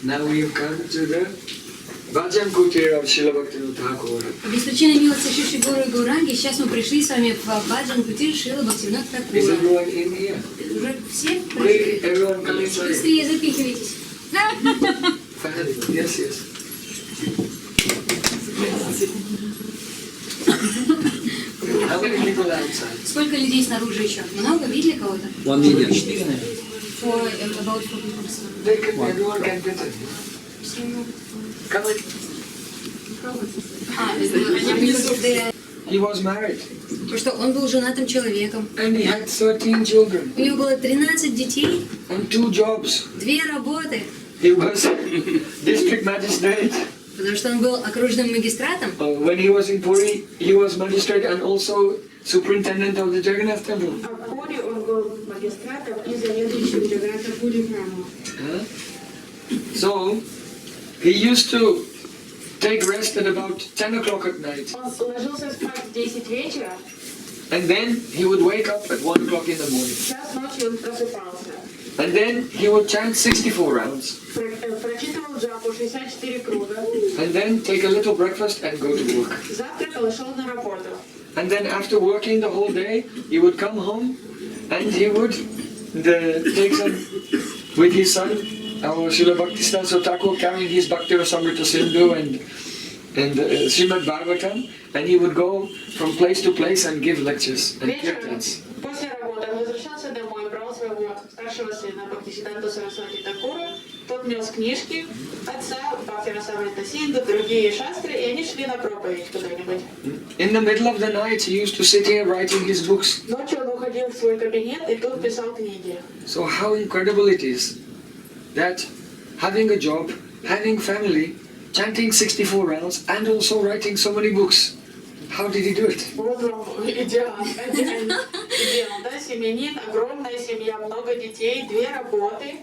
Now we have come to the Bhajan-Kutir of Srila Bhaktivinoda Thakur. Обеспечение милости Шиши Гуру и Гауранги. Сейчас мы пришли с вами в Бхаджан-Кутир Шрила Бхактивинода Тхакура. Is everyone in here? Уже все Please, пришли? everyone come inside. Быстрее запихивайтесь. Yes, yes. How many people outside? Сколько людей снаружи еще? Много? Видели кого-то? 1 million. 4, наверное. About 4 people. Everyone can get it. Come in. He was married. Потому что он был женатым человеком. And he had 13 children. У него было 13 детей, And 2 jobs. 2 работы. He was district magistrate. Потому что он был окружным магистратом. When he was in Puri, he was magistrate and also superintendent of the Jagannath temple. В Пури он был магистратом и заведующим Джаганнатха-Пури храмом. So, he used to take rest at about 10 o'clock at night. Он ложился спать в 10 вечера, And then he would wake up at 1 o'clock in the morning. в час ночи он просыпался. And then he would chant 64 rounds. Прочитывал джапу 64 круга, And then take a little breakfast and go to work. завтракал и шел на работу. And then after working the whole day, he would come home and he would take some with his son, our Srila Bhaktivinoda Thakur, carrying his Bhakti Rasamrita Sindhu and Srimad Bhagavatam, and he would go from place to place and give lectures and Вечером, kirtans. после работы, он возвращался домой, брал своего старшего сына Бхактисиддханта Сарасвати Такура, тот нес книжки отца, Бхакти Расамрита Синду, другие шастры, и они шли на проповедь куда-нибудь. In the middle of the night, he used to sit here writing his books. Ночью он уходил в свой кабинет и тут писал книги. So how incredible it is that having a job, having family, chanting 64 rounds, and also writing so many books. How did he do it? Вот вам идеал, да, семьянин, огромная семья, много детей, 2 работы,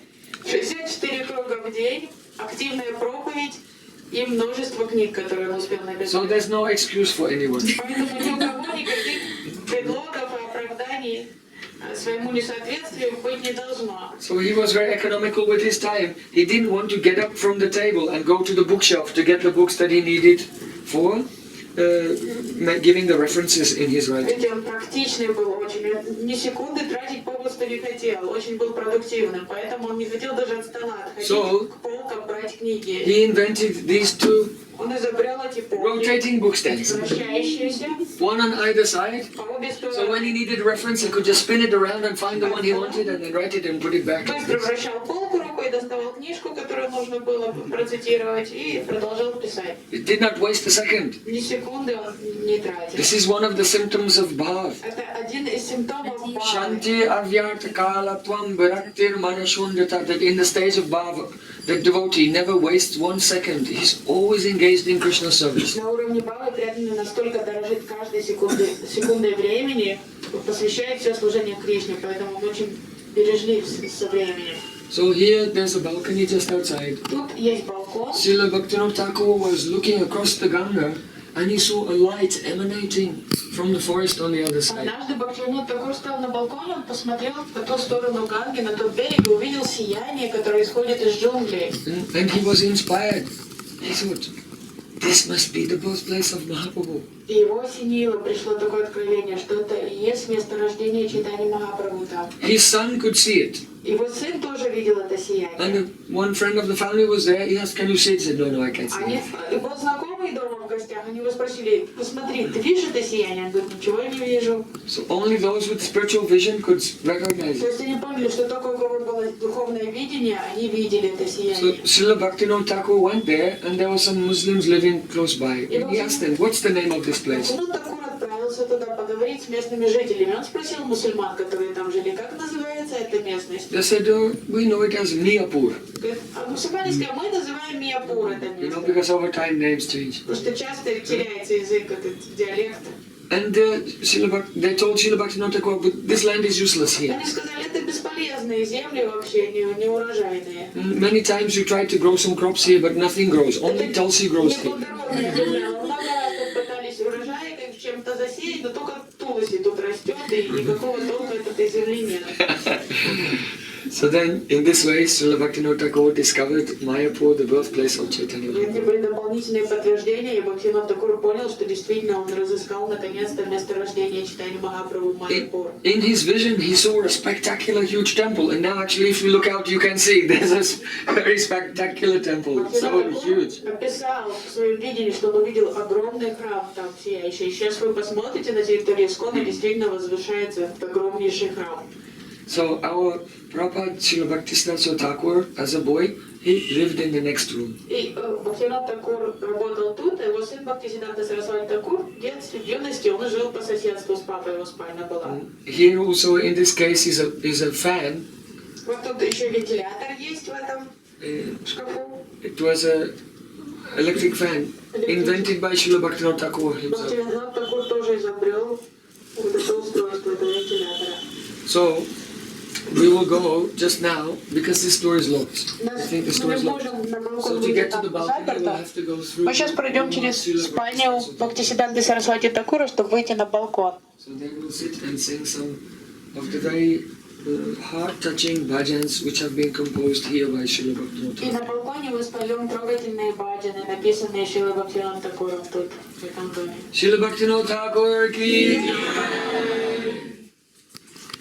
64 круга в день, активная проповедь и множество книг, которые он успел So написать. there's no excuse for anyone. Поэтому ни у кого никаких предлогов и оправданий своему несоответствию быть не должно. So he was very economical with his time. He didn't want to get up from the table and go to the bookshelf to get the books that he needed for giving the references in his writing. Ведь он практичный был очень, ни секунды тратить попусту не хотел, очень был продуктивным, поэтому он не хотел даже от стола отходить к полкам брать книги. He invented these 2 Он изобрел эти полки, rotating bookstands, вращающиеся, one on either side. по обе So стороны. when he needed reference, he could just spin it around and find the one he wanted and then write it and put it back. Быстро вращал полку рукой, доставал книжку, которую нужно было процитировать, и продолжал писать. It did not waste a second. Ни секунды он не тратил. This is one of the symptoms of bhav. Это один из симптомов бхавы. Shanti avyartha kala tvam viraktir manashundata. That in the stage of bhava, the devotee never wastes 1 second. He's always engaged in Krishna service. На уровне бхавы преданный настолько дорожит каждой секундой времени, посвящает все служение Кришне, поэтому он очень бережлив со временем. So here there's a balcony just outside. Тут есть балкон. Srila Bhaktivinoda Thakur was looking across the Ganga and he saw a light emanating from the forest on the other side. Однажды Бхактивинод Такур стал на балконе, он посмотрел по ту сторону Ганги, на тот берег, и увидел сияние, которое исходит из джунглей. And he was inspired. He thought, this must be the birthplace of Mahaprabhu. И его осенило, пришло такое откровение, что это и есть место рождения Чайтаньи Махапрабху там. His son could see it. Его сын тоже видел это сияние. And one friend of the family was there. He asked, can you see it? He said, no, I can't see Они, it. его знакомые дома в гостях, они его спросили, посмотри, ты видишь это сияние? Он говорит, ничего я не вижу. So only those with spiritual vision could recognize То it. есть они поняли, что только у кого было духовное видение, они видели это So сияние. Srila Bhaktivinoda Thakur went there and there were some Muslims living close by. And he asked them, what's the name of this place? Бхактивинод Такур отправился туда поговорить с местными жителями. Он спросил мусульман, которые там жили, как называется эта местность. They said, we know it as Miyapur. Говорит, а мусульмане сказали, мы называем Мияпур это You know, место. because over time names change. Потому что часто теряется язык, этот диалект. And they told Srila Bhaktivinoda Thakur, but this land is useless here. Они сказали, это бесполезные земли вообще, не урожайные. Many times you tried to grow some crops here, but nothing grows. Only tulsi grows here. Неплодородная земля. Много раз тут пытались урожай чем-то засеять, но только тулоси тут растет, и никакого толка от этой земли нет. So then, in this way, Srila Bhaktivinoda Thakur discovered Mayapur, the birthplace of Chaitanya И эти Mahaprabhu. были дополнительные подтверждения, и Бхактивинод Такур понял, что действительно он разыскал наконец-то месторождение Чайтаньи Махапрабху в Майяпур. In his vision, he saw a spectacular, huge temple, and now actually, if you look out, you can see there's a very spectacular temple, so huge. Описал в своем видении, что он увидел огромный храм там сияющий. Сейчас вы посмотрите на территории Искона, действительно возвышается этот огромнейший храм. So our Prabhupada Srila Bhaktivinoda Thakur, as a boy, he lived in the next room. И Бхактивинод Такур работал тут, а его сын Бхактисиддханта Сарасвати Такур в детстве, в юности, он жил по соседству с папой, его спальня была. Here also, in this case, is a fan. Вот тут еще вентилятор есть в этом шкафу. It was a electric fan invented by Srila Bhaktivinoda Thakur himself. Бхактивинод Такур тоже изобрел вот это устройство, этого вентилятора. So we will go just now because this door is locked. I think this door Мы is не locked. можем на балкон So to выйти, get to там the balcony, we'll заперто. have to go through. Мы сейчас пройдем через спальню Бхактисиддханты Сарасвати Такура, чтобы выйти на балкон. So they will sit and sing some of the very heart-touching bhajans which have been composed here by Srila Bhaktivinoda И на Thakur. балконе мы споем трогательные баджаны, написанные Шрилой Бхактивинодом Такуром тут, в этом доме. Srila Bhaktivinoda Thakur ki jai.